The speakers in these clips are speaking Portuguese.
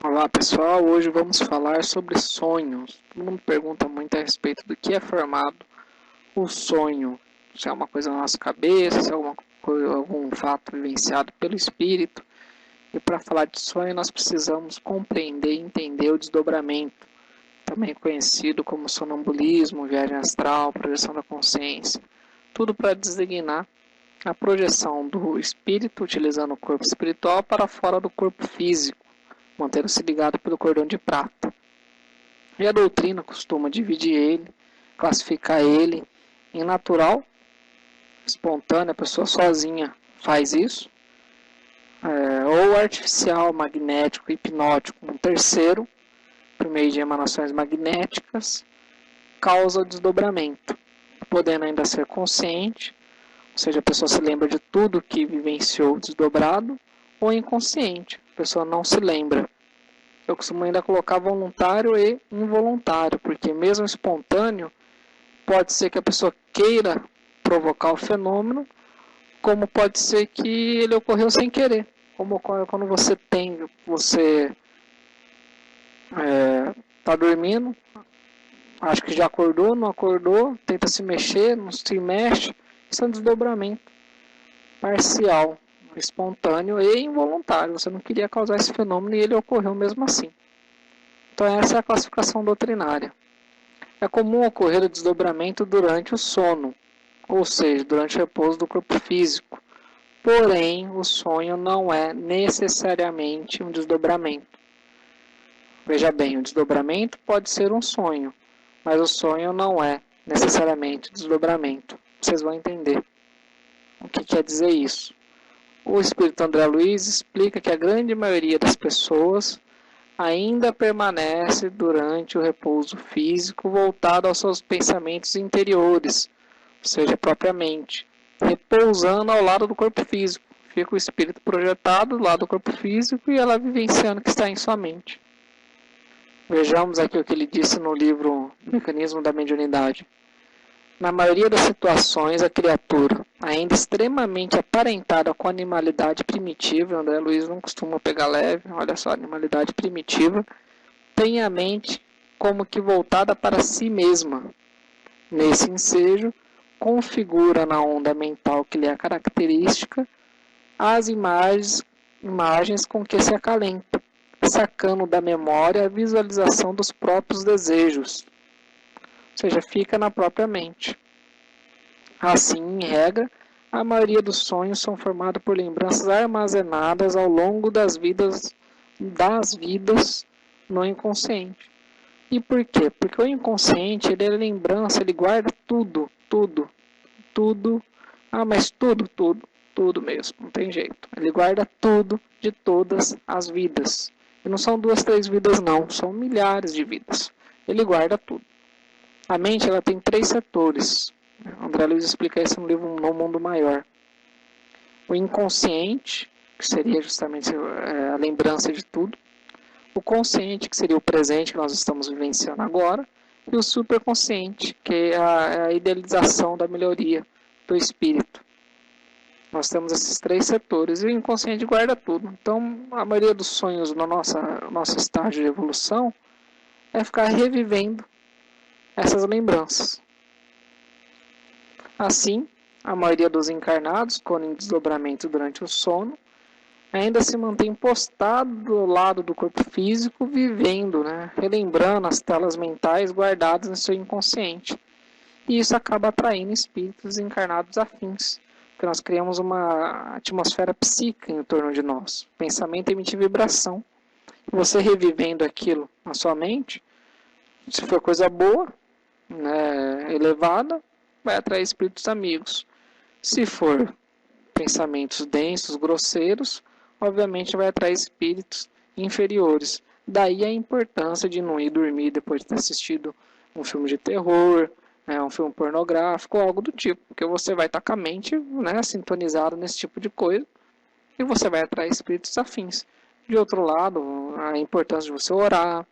Olá pessoal, hoje vamos falar sobre sonhos. Todo mundo pergunta muito a respeito do que é formado o sonho. Se é uma coisa na nossa cabeça, se é algum fato vivenciado pelo espírito. E para falar de sonho nós precisamos compreender e entender o desdobramento, também conhecido como sonambulismo, viagem astral, projeção da consciência. Tudo para designar a projeção do espírito utilizando o corpo espiritual para fora do corpo físico, mantendo-se ligado pelo cordão de prata. E a doutrina costuma dividir ele, classificar ele em natural, espontâneo, a pessoa sozinha faz isso, ou artificial, magnético, hipnótico. Um terceiro, por meio de emanações magnéticas, causa o desdobramento, podendo ainda ser consciente, ou seja, a pessoa se lembra de tudo que vivenciou desdobrado, ou inconsciente, a pessoa não se lembra. Eu costumo ainda colocar voluntário e involuntário, porque mesmo espontâneo, pode ser que a pessoa queira provocar o fenômeno, como pode ser que ele ocorreu sem querer. Como quando você está dormindo, acha que já acordou, não acordou, tenta se mexer, não se mexe, isso é um desdobramento parcial, espontâneo e involuntário. Você não queria causar esse fenômeno e ele ocorreu mesmo assim. Então essa é a classificação doutrinária. É comum ocorrer o desdobramento durante o sono, ou seja, durante o repouso do corpo físico. Porém, o sonho não é necessariamente um desdobramento. Veja bem, o desdobramento pode ser um sonho, mas o sonho não é necessariamente desdobramento. Vocês vão entender o que quer dizer isso. O espírito André Luiz explica que a grande maioria das pessoas ainda permanece durante o repouso físico voltado aos seus pensamentos interiores, ou seja, propriamente, repousando ao lado do corpo físico. Fica o espírito projetado do lado do corpo físico e ela vivenciando o que está em sua mente. Vejamos aqui o que ele disse no livro Mecanismo da Mediunidade. Na maioria das situações, a criatura, ainda extremamente aparentada com a animalidade primitiva, André Luiz não costuma pegar leve, olha só, animalidade primitiva, tem a mente como que voltada para si mesma. Nesse ensejo, configura na onda mental que lhe é característica as imagens com que se acalenta, sacando da memória a visualização dos próprios desejos, ou seja, fica na própria mente. Assim, em regra, a maioria dos sonhos são formados por lembranças armazenadas ao longo das vidas no inconsciente. E por quê? Porque o inconsciente, ele é lembrança, ele guarda tudo. Mas tudo mesmo, não tem jeito. Ele guarda tudo de todas as vidas. E não são 2, 3 vidas não, são milhares de vidas. Ele guarda tudo. A mente, ela tem 3 setores. André Luiz explica isso no livro No Mundo Maior. O inconsciente, que seria justamente a lembrança de tudo. O consciente, que seria o presente que nós estamos vivenciando agora. E o superconsciente, que é a idealização da melhoria do espírito. Nós temos esses 3 setores e o inconsciente guarda tudo. Então, a maioria dos sonhos no nosso estágio de evolução é ficar revivendo essas lembranças. Assim, a maioria dos encarnados, quando em desdobramento durante o sono, ainda se mantém postado do lado do corpo físico, vivendo, relembrando as telas mentais guardadas no seu inconsciente. E isso acaba atraindo espíritos encarnados afins, porque nós criamos uma atmosfera psíquica em torno de nós. O pensamento emite vibração. Você revivendo aquilo na sua mente, se for coisa boa, elevada, vai atrair espíritos amigos. Se for pensamentos densos, grosseiros, obviamente vai atrair espíritos inferiores. Daí a importância de não ir dormir depois de ter assistido um filme de terror, um filme pornográfico, ou algo do tipo, porque você vai estar com a mente sintonizado nesse tipo de coisa e você vai atrair espíritos afins. De outro lado, a importância de você orar,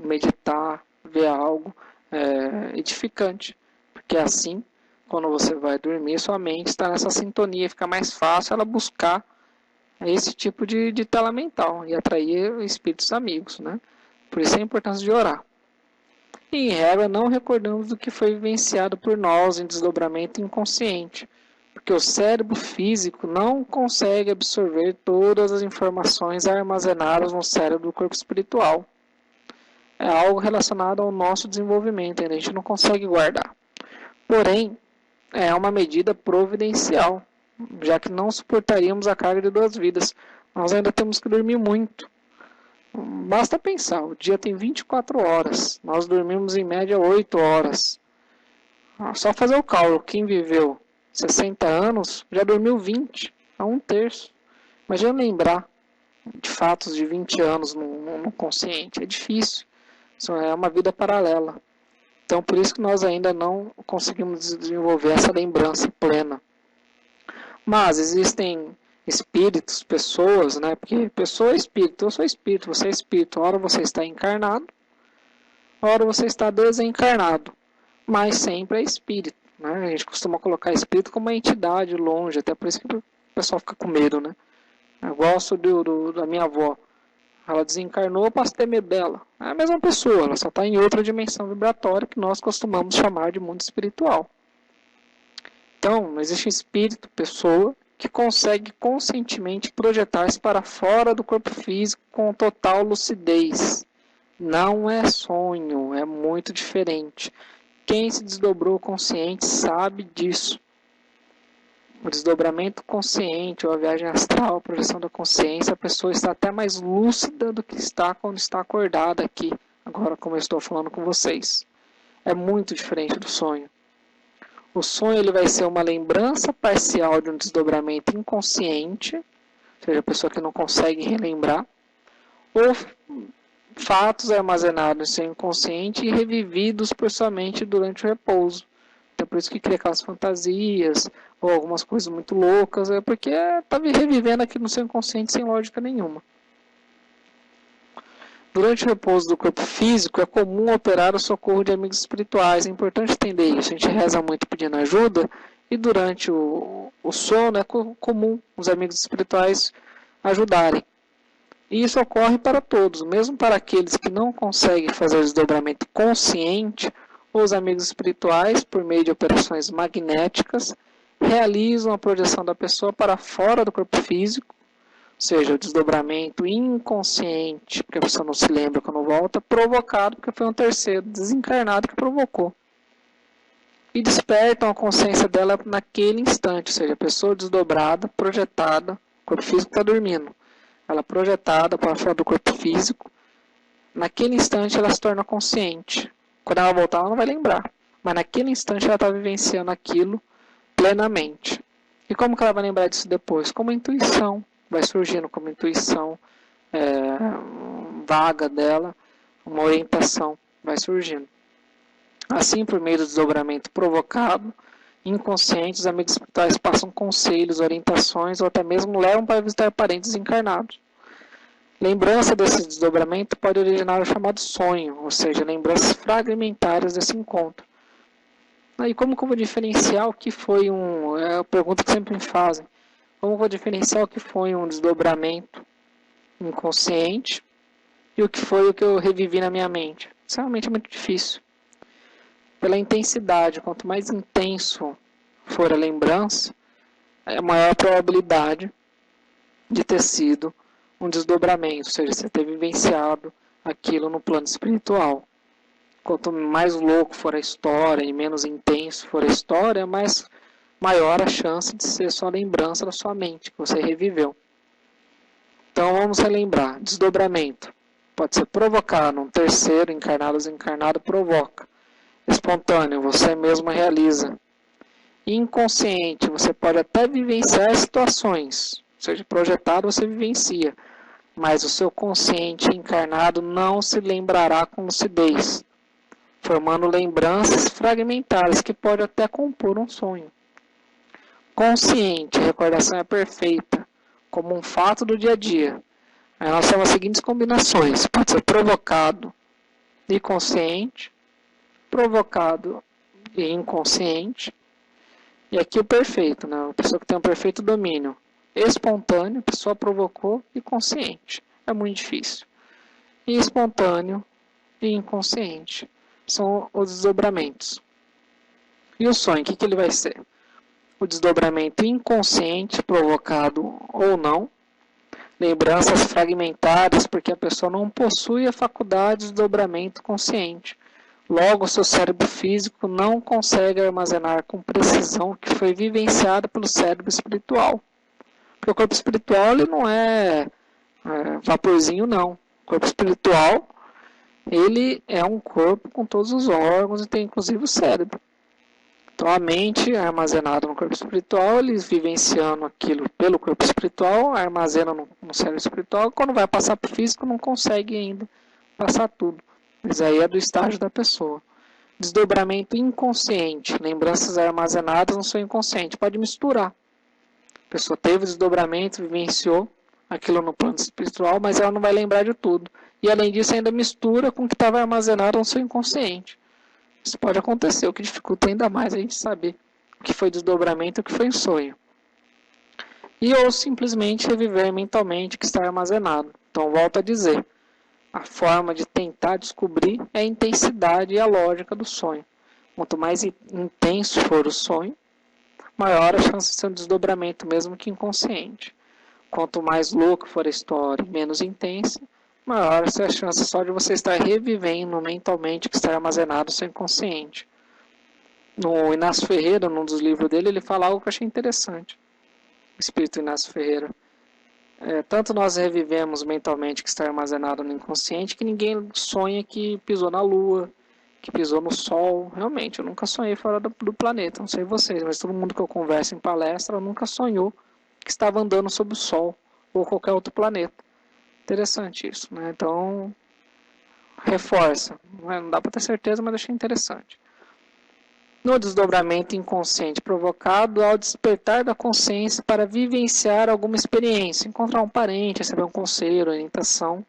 meditar, ver algo edificante, porque assim, quando você vai dormir, sua mente está nessa sintonia, fica mais fácil ela buscar É esse tipo de tela mental e atrair espíritos amigos, né? Por isso a importância de orar. E, em regra, não recordamos do que foi vivenciado por nós em desdobramento inconsciente, porque o cérebro físico não consegue absorver todas as informações armazenadas no cérebro do corpo espiritual. É algo relacionado ao nosso desenvolvimento, a gente não consegue guardar. Porém, é uma medida providencial, já que não suportaríamos a carga de 2 vidas. Nós ainda temos que dormir muito. Basta pensar, o dia tem 24 horas, nós dormimos em média 8 horas. Só fazer o cálculo, quem viveu 60 anos já dormiu 20, a 1/3. Imagina lembrar de fatos de 20 anos no consciente, é difícil, isso é uma vida paralela. Então por isso que nós ainda não conseguimos desenvolver essa lembrança plena. Mas existem espíritos, pessoas, né? Porque pessoa é espírito, eu sou espírito, você é espírito. Ora você está encarnado, ora você está desencarnado, mas sempre é espírito, né? A gente costuma colocar espírito como uma entidade longe, até por isso que o pessoal fica com medo, né? Eu gosto da minha avó. Ela desencarnou, eu posso ter medo dela. É a mesma pessoa, ela só está em outra dimensão vibratória que nós costumamos chamar de mundo espiritual. Então, existe espírito, pessoa, que consegue conscientemente projetar-se para fora do corpo físico com total lucidez. Não é sonho, é muito diferente. Quem se desdobrou consciente sabe disso. O desdobramento consciente, ou a viagem astral, a projeção da consciência, a pessoa está até mais lúcida do que está quando está acordada aqui, agora como eu estou falando com vocês. É muito diferente do sonho. O sonho ele vai ser uma lembrança parcial de um desdobramento inconsciente, ou seja, a pessoa que não consegue relembrar, ou fatos armazenados em seu inconsciente e revividos por sua mente durante o repouso. Então, por isso que cria aquelas fantasias, ou algumas coisas muito loucas, é porque está revivendo aquilo no seu inconsciente sem lógica nenhuma. Durante o repouso do corpo físico, é comum operar o socorro de amigos espirituais. É importante entender isso. A gente reza muito pedindo ajuda, e durante o sono é comum os amigos espirituais ajudarem. E isso ocorre para todos, mesmo para aqueles que não conseguem fazer o desdobramento consciente, os amigos espirituais, por meio de operações magnéticas, realizam a projeção da pessoa para fora do corpo físico, ou seja, o desdobramento inconsciente, porque a pessoa não se lembra quando volta, provocado porque foi um terceiro desencarnado que provocou. E despertam a consciência dela naquele instante, ou seja, a pessoa desdobrada, projetada, o corpo físico está dormindo, ela projetada para fora do corpo físico, naquele instante ela se torna consciente. Quando ela voltar, ela não vai lembrar, mas naquele instante ela está vivenciando aquilo plenamente. E como que ela vai lembrar disso depois? Como intuição. Vai surgindo como intuição vaga dela, uma orientação vai surgindo. Assim, por meio do desdobramento provocado, inconsciente, os amigos espirituais passam conselhos, orientações ou até mesmo levam para visitar parentes encarnados. Lembrança desse desdobramento pode originar o chamado sonho, ou seja, lembranças fragmentárias desse encontro. E como que eu vou diferenciar o que foi é a pergunta que sempre me fazem. Como eu vou diferenciar o que foi um desdobramento inconsciente e o que foi o que eu revivi na minha mente? Isso realmente é muito difícil. Pela intensidade, quanto mais intenso for a lembrança, é maior a probabilidade de ter sido um desdobramento, ou seja, você ter vivenciado aquilo no plano espiritual. Quanto mais louco for a história e menos intenso for a história, maior a chance de ser só lembrança da sua mente, que você reviveu. Então vamos relembrar. Desdobramento. Pode ser provocado, um terceiro, encarnado ou desencarnado, provoca. Espontâneo, você mesmo realiza. Inconsciente, você pode até vivenciar situações, ou seja, projetado você vivencia, mas o seu consciente encarnado não se lembrará com lucidez, formando lembranças fragmentadas que pode até compor um sonho. Consciente, a recordação é perfeita, como um fato do dia a dia. Aí nós temos as seguintes combinações: pode ser provocado e consciente, provocado e inconsciente, e aqui o perfeito, né? A pessoa que tem um perfeito domínio, espontâneo, a pessoa provocou, e consciente. É muito difícil. E espontâneo e inconsciente são os desdobramentos. E o sonho, o que ele vai ser? O desdobramento inconsciente, provocado ou não, lembranças fragmentadas, porque a pessoa não possui a faculdade de desdobramento consciente. Logo, seu cérebro físico não consegue armazenar com precisão o que foi vivenciado pelo cérebro espiritual. Porque o corpo espiritual ele não é vaporzinho, não. O corpo espiritual ele é um corpo com todos os órgãos e tem inclusive o cérebro. Então a mente é armazenada no corpo espiritual, eles vivenciando aquilo pelo corpo espiritual, armazena no cérebro espiritual, quando vai passar para o físico não consegue ainda passar tudo. Mas aí é do estágio da pessoa. Desdobramento inconsciente, lembranças armazenadas no seu inconsciente, pode misturar. A pessoa teve desdobramento, vivenciou aquilo no plano espiritual, mas ela não vai lembrar de tudo. E além disso ainda mistura com o que estava armazenado no seu inconsciente. Isso pode acontecer, o que dificulta ainda mais a gente saber o que foi desdobramento e o que foi sonho. E ou simplesmente reviver mentalmente o que está armazenado. Então, volto a dizer, a forma de tentar descobrir é a intensidade e a lógica do sonho. Quanto mais intenso for o sonho, maior a chance de ser um desdobramento, mesmo que inconsciente. Quanto mais louco for a história e menos intensa, maior é a chance só de você estar revivendo mentalmente o que está armazenado no seu inconsciente. No Inácio Ferreira, num dos livros dele, ele fala algo que eu achei interessante. O espírito Inácio Ferreira. Tanto nós revivemos mentalmente o que está armazenado no inconsciente que ninguém sonha que pisou na Lua, que pisou no Sol. Realmente, eu nunca sonhei fora do planeta, não sei vocês, mas todo mundo que eu converso em palestra nunca sonhou que estava andando sobre o Sol ou qualquer outro planeta. Interessante isso, né? Então, reforça. Não dá para ter certeza, mas achei interessante. No desdobramento inconsciente provocado ao despertar da consciência para vivenciar alguma experiência, encontrar um parente, receber um conselho, orientação,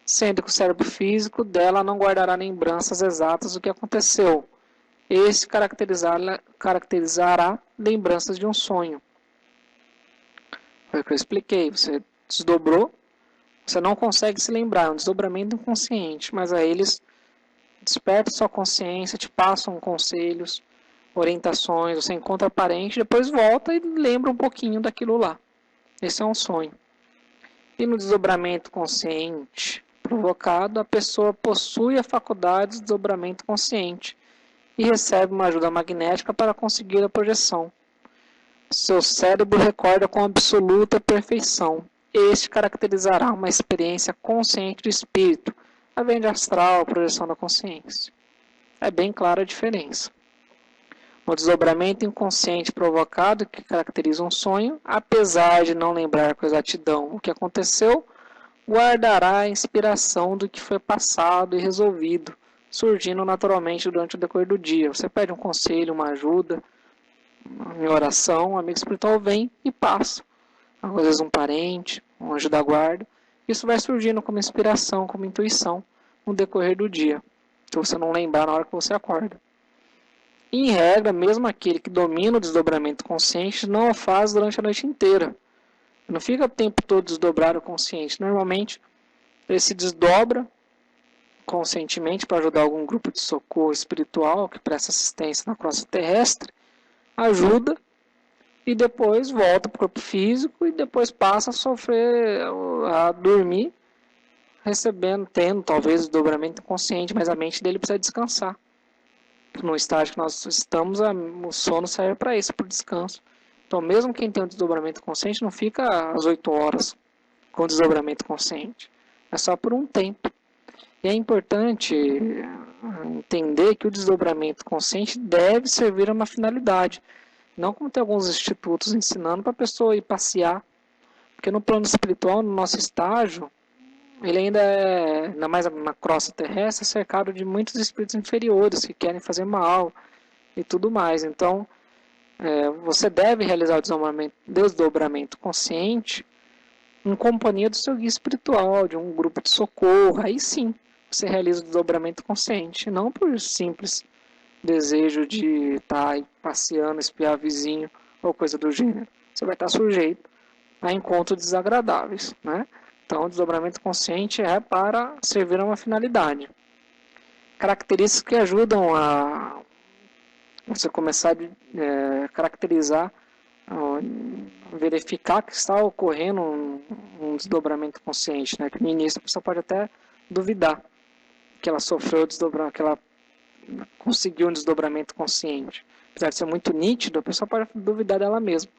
sendo que o cérebro físico dela não guardará lembranças exatas do que aconteceu. Esse caracterizará lembranças de um sonho. Foi o que eu expliquei. Você desdobrou, você não consegue se lembrar, é um desdobramento inconsciente, mas aí eles despertam sua consciência, te passam conselhos, orientações, você encontra parente, depois volta e lembra um pouquinho daquilo lá. Esse é um sonho. E no desdobramento consciente provocado, a pessoa possui a faculdade de desdobramento consciente e recebe uma ajuda magnética para conseguir a projeção. Seu cérebro recorda com absoluta perfeição. Este caracterizará uma experiência consciente do espírito, a venda astral, a projeção da consciência. É bem clara a diferença. No desdobramento inconsciente provocado, que caracteriza um sonho, apesar de não lembrar com exatidão o que aconteceu, guardará a inspiração do que foi passado e resolvido, surgindo naturalmente durante o decorrer do dia. Você pede um conselho, uma ajuda, em oração, um amigo espiritual vem e passa. Às vezes um parente, um anjo da guarda. Isso vai surgindo como inspiração, como intuição no decorrer do dia, se você não lembrar na hora que você acorda. Em regra, mesmo aquele que domina o desdobramento consciente não o faz durante a noite inteira. Não fica o tempo todo desdobrado consciente. Normalmente, ele se desdobra conscientemente para ajudar algum grupo de socorro espiritual que presta assistência na crosta terrestre, ajuda e depois volta para o corpo físico e depois passa a sofrer, a dormir, recebendo, tendo talvez desdobramento consciente, mas a mente dele precisa descansar. No estágio que nós estamos, o sono serve para isso, para o descanso. Então, mesmo quem tem um desdobramento consciente, não fica às 8 horas com desdobramento consciente. É só por um tempo. E é importante entender que o desdobramento consciente deve servir a uma finalidade. Não como tem alguns institutos ensinando para a pessoa ir passear. Porque no plano espiritual, no nosso estágio, ele ainda mais na crosta terrestre, é cercado de muitos espíritos inferiores que querem fazer mal e tudo mais. Então, você deve realizar o desdobramento consciente em companhia do seu guia espiritual, de um grupo de socorro. Aí sim, você realiza o desdobramento consciente, não por simples desejo de estar passeando, espiar vizinho ou coisa do gênero. Você vai estar sujeito a encontros desagradáveis, né? Então, o desdobramento consciente é para servir a uma finalidade. Características que ajudam a você começar a caracterizar, verificar que está ocorrendo um desdobramento consciente, né? Que no início a pessoa pode até duvidar que ela sofreu desdobramento, que ela conseguiu um desdobramento consciente. Apesar de ser muito nítido, a pessoa pode duvidar dela mesma.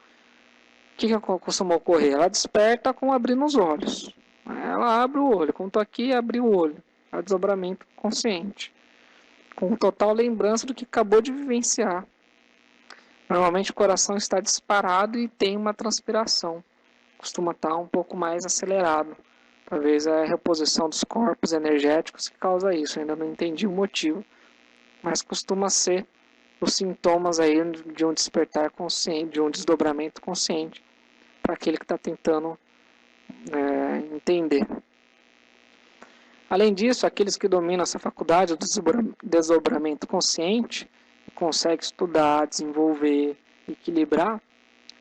O que costuma ocorrer? Ela desperta com abrindo os olhos. Ela abre o olho. Como estou aqui, abri o olho. É o desdobramento consciente. Com total lembrança do que acabou de vivenciar. Normalmente o coração está disparado e tem uma transpiração. Costuma estar um pouco mais acelerado. Talvez é a reposição dos corpos energéticos que causa isso. Eu ainda não entendi o motivo. Mas costuma ser os sintomas aí de um despertar consciente, de um desdobramento consciente, para aquele que está tentando entender. Além disso, aqueles que dominam essa faculdade do desdobramento consciente, conseguem estudar, desenvolver, equilibrar,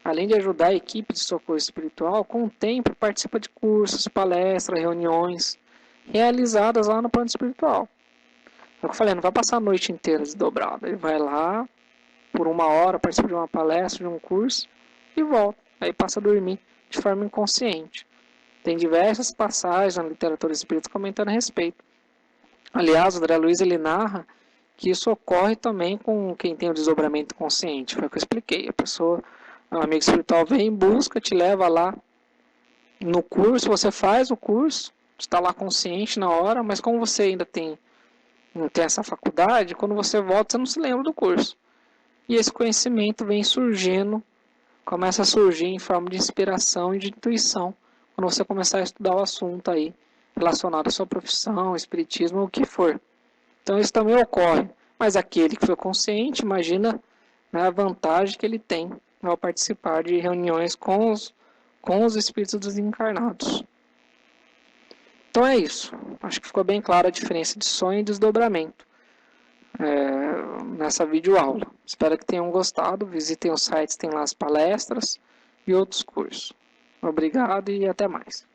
além de ajudar a equipe de socorro espiritual, com o tempo participa de cursos, palestras, reuniões realizadas lá no plano espiritual. É o que eu falei, não vai passar a noite inteira desdobrado. Ele vai lá, por 1 hora, participa de uma palestra, de um curso, e volta. Aí passa a dormir de forma inconsciente. Tem diversas passagens na literatura espírita comentando a respeito. Aliás, o André Luiz ele narra que isso ocorre também com quem tem o desdobramento consciente. Foi o que eu expliquei. A pessoa, o amigo espiritual vem em busca, te leva lá no curso, você faz o curso, está lá consciente na hora, mas como você ainda não tem essa faculdade, quando você volta, você não se lembra do curso. E esse conhecimento vem surgindo, começa a surgir em forma de inspiração e de intuição, quando você começar a estudar o assunto aí, relacionado à sua profissão, espiritismo, o que for. Então isso também ocorre. Mas aquele que foi consciente, imagina, né, a vantagem que ele tem ao participar de reuniões com os espíritos desencarnados. Então é isso. Acho que ficou bem clara a diferença de sonho e desdobramento nessa videoaula. Espero que tenham gostado. Visitem os sites, tem lá as palestras e outros cursos. Obrigado e até mais.